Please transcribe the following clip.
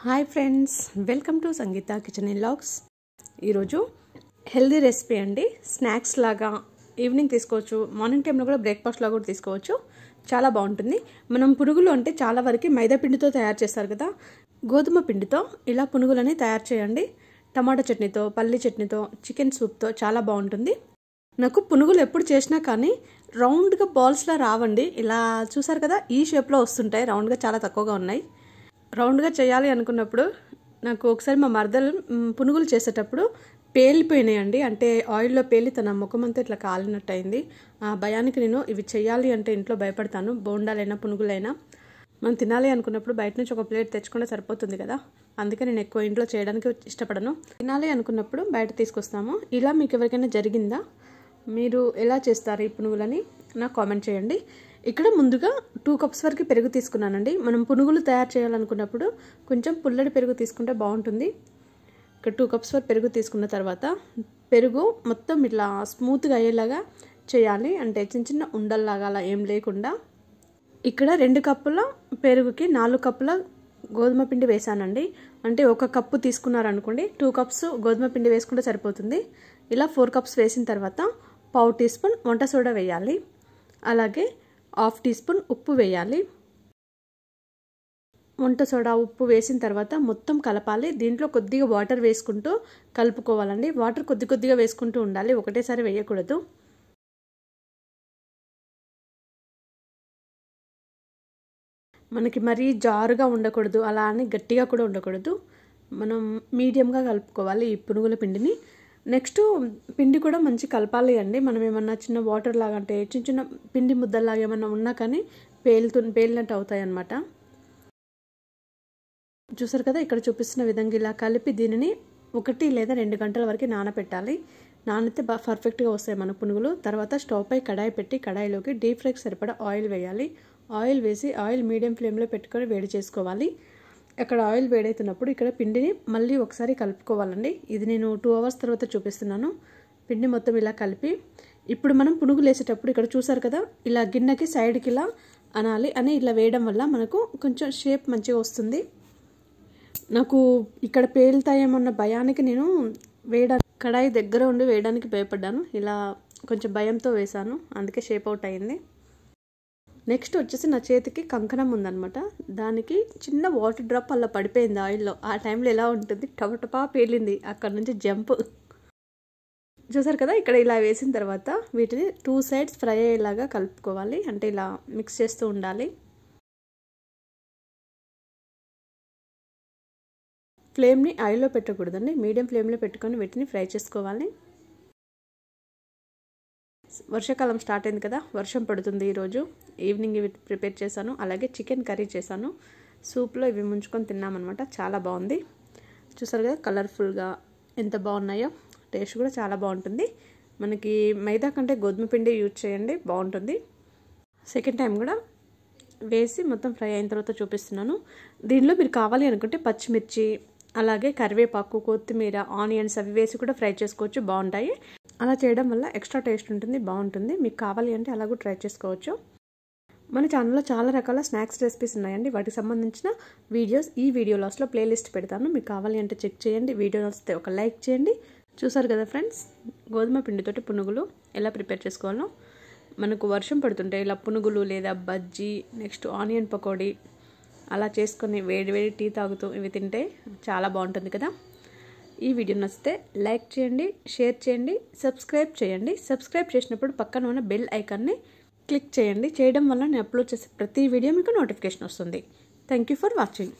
Hi friends, welcome to Sangeetha kitchen and vlogs. ఈరోజు healthy recipe అండి. Snacks లాగా evening తీసుకోవచ్చు, మార్నింగ్ టైంలో కూడా బ్రేక్ఫాస్ట్ లాగా కూడా తీసుకోవచ్చు. చాలా బాగుంటుంది. మనం పునుగులు అంటే చాలా వరకు మైదా పిండితో తయారు చేస్తారు కదా. గోధుమ పిండితో ఇలా పునుగులని తయారు చేయండి. టమాటా చట్నీతో, పల్లి చట్నీతో, చికెన్ సూప్తో చాలా బాగుంటుంది. నాకు పునుగులు ఎప్పుడు చేసినా కానీ రౌండ్గా బాల్స్లా రావండి. ఇలా చూసారు కదా, ఈ షేప్లో వస్తుంటాయి. రౌండ్గా చాలా తక్కువగా ఉన్నాయి. రౌండ్గా చేయాలి అనుకున్నప్పుడు నాకు ఒకసారి మా మరదలు పునుగులు చేసేటప్పుడు పేలిపోయినాయండి. అంటే ఆయిల్లో పేలి తన ముఖం అంతా ఇట్లా కాలినట్టు అయింది. ఆ భయానికి నేను ఇవి చేయాలి అంటే ఇంట్లో భయపడతాను. బోండాలైనా పునుగులైనా మనం తినాలి అనుకున్నప్పుడు బయట నుంచి ఒక ప్లేట్ తెచ్చుకుంటే సరిపోతుంది కదా. అందుకే నేను ఎక్కువ ఇంట్లో చేయడానికి ఇష్టపడను. తినాలి అనుకున్నప్పుడు బయట తీసుకొస్తాము. ఇలా మీకు ఎవరికైనా జరిగిందా? మీరు ఎలా చేస్తారు ఈ పునుగులని నాకు కామెంట్ చేయండి. ఇక్కడ ముందుగా 2 కప్స్ వరకు పెరుగు తీసుకున్నానండి. మనం పునుగులు తయారు చేయాలనుకున్నప్పుడు కొంచెం పుల్లడి పెరుగు తీసుకుంటే బాగుంటుంది. ఇక్కడ 2 కప్స్ వరకు పెరుగు తీసుకున్న తర్వాత పెరుగు మొత్తం ఇట్లా స్మూత్గా అయ్యేలాగా చేయాలి. అంటే చిన్న చిన్న ఉండల్లాగా అలా ఏం లేకుండా. ఇక్కడ 2 కప్పుల పెరుగుకి 4 కప్పుల గోధుమ పిండి వేసానండి. అంటే 1 కప్పు తీసుకున్నారనుకోండి, 2 కప్స్ గోధుమ పిండి వేసుకుంటే సరిపోతుంది. ఇలా 4 కప్స్ వేసిన తర్వాత 1/2 టీ స్పూన్ వంట సోడా వేయాలి. అలాగే 1/2 టీ స్పూన్ ఉప్పు వేయాలి. వంట సోడా, ఉప్పు వేసిన తర్వాత మొత్తం కలపాలి. దీంట్లో కొద్దిగా వాటర్ వేసుకుంటూ కలుపుకోవాలండి. వాటర్ కొద్ది కొద్దిగా వేసుకుంటూ ఉండాలి, ఒకటేసారి వేయకూడదు. మనకి మరీ జారుగా ఉండకూడదు, అలా అని గట్టిగా కూడా ఉండకూడదు. మనం మీడియంగా కలుపుకోవాలి ఈ పునుగుల పిండిని. నెక్స్ట్ పిండి కూడా మంచి కలపాలి అండి. మనం ఏమన్నా చిన్న వాటర్ లాగా అంటే చిన్న చిన్న పిండి ముద్దల్లాగా ఏమన్నా ఉన్నా కానీ పేలినట్టు అవుతాయి అన్నమాట. చూసారు కదా, ఇక్కడ చూపిస్తున్న విధంగా ఇలా కలిపి దీనిని 1 లేదా 2 గంటల వరకు నానబెట్టాలి. నానితే పర్ఫెక్ట్గా వస్తాయి మన పునుగులు. తర్వాత స్టవ్ పై కడాయి పెట్టి కడాయిలోకి డీప్ ఫ్రైకి సరిపడా ఆయిల్ వేయాలి. ఆయిల్ వేసి ఆయిల్ మీడియం ఫ్లేమ్లో పెట్టుకొని వేడి చేసుకోవాలి. అక్కడ ఆయిల్ వేడవుతున్నప్పుడు ఇక్కడ పిండిని మళ్ళీ ఒకసారి కలుపుకోవాలండి. ఇది నేను 2 అవర్స్ తర్వాత చూపిస్తున్నాను. పిండి మొత్తం ఇలా కలిపి ఇప్పుడు మనం పునుగులు వేసేటప్పుడు ఇక్కడ చూసారు కదా, ఇలా గిన్నెకి సైడ్కి ఇలా అనాలి. అని ఇలా వేయడం వల్ల మనకు కొంచెం షేప్ మంచిగా వస్తుంది. నాకు ఇక్కడ పేలుతాయేమన్న భయానికి నేను కడాయి దగ్గర ఉండి వేయడానికి భయపడ్డాను. ఇలా కొంచెం భయంతో వేశాను, అందుకే షేప్ అవుట్ అయింది. నెక్స్ట్ వచ్చేసి నా చేతికి కంకణం ఉందన్నమాట. దానికి చిన్న వాటర్ డ్రాప్ అలా పడిపోయింది ఆయిల్లో. ఆ టైంలో ఎలా ఉంటుంది, టపటపా పేలింది. అక్కడ నుంచి జంప్. చూసారు కదా, ఇక్కడ ఇలా వేసిన తర్వాత వీటిని 2 సైడ్స్ ఫ్రై అయ్యేలాగా కలుపుకోవాలి. అంటే ఇలా మిక్స్ చేస్తూ ఉండాలి. ఫ్లేమ్ని ఆయిల్లో పెట్టకూడదండి, మీడియం ఫ్లేమ్లో పెట్టుకొని వీటిని ఫ్రై చేసుకోవాలి. వర్షాకాలం స్టార్ట్ అయింది కదా, వర్షం పడుతుంది. ఈరోజు ఈవినింగ్ ఇవి ప్రిపేర్ చేశాను. అలాగే చికెన్ కర్రీ చేశాను. సూప్లో ఇవి ముంచుకొని తిన్నామన్నమాట. చాలా బాగుంది. చూసారు కదా కలర్ఫుల్గా ఎంత బాగున్నాయో. టేస్ట్ కూడా చాలా బాగుంటుంది. మనకి మైదా కంటే గోధుమ పిండి యూజ్ చేయండి, బాగుంటుంది. సెకండ్ టైం కూడా వేసి మొత్తం ఫ్రై అయిన తర్వాత చూపిస్తున్నాను. దీనిలో మీరు కావాలి అనుకుంటే పచ్చిమిర్చి, అలాగే కరివేపాకు, కొత్తిమీర, ఆనియన్స్ అవి వేసి కూడా ఫ్రై చేసుకోవచ్చు, బాగుంటాయి. అలా చేయడం వల్ల ఎక్స్ట్రా టేస్ట్ ఉంటుంది, బాగుంటుంది. మీకు కావాలి అంటే అలా కూడా ట్రై చేసుకోవచ్చు. మన ఛానల్లో చాలా రకాల స్నాక్స్ రెసిపీస్ ఉన్నాయండి. వాటికి సంబంధించిన వీడియోస్ ఈ వీడియో లాస్ట్లో ప్లేలిస్ట్ పెడతాను. మీకు కావాలి అంటే చెక్ చేయండి. వీడియో వస్తే ఒక లైక్ చేయండి. చూసారు కదా ఫ్రెండ్స్, గోధుమ పిండితోటి పునుగులు ఎలా ప్రిపేర్ చేసుకోవాలో. మనకు వర్షం పడుతుంటే ఇలా పునుగులు లేదా బజ్జీ, నెక్స్ట్ ఆనియన్ పకోడీ అలా చేసుకొని వేడి వేడి టీ తాగుతూ ఇవి తింటే చాలా బాగుంటుంది కదా. ఈ వీడియో నచ్చితే లైక్ చేయండి, షేర్ చేయండి, సబ్స్క్రైబ్ చేయండి. సబ్స్క్రైబ్ చేసినప్పుడు పక్కన ఉన్న బెల్ ఐకాన్ని క్లిక్ చేయండి. చేయడం వల్ల నేను అప్లోడ్ చేసే ప్రతి వీడియో మీకు నోటిఫికేషన్ వస్తుంది. Thank you for watching.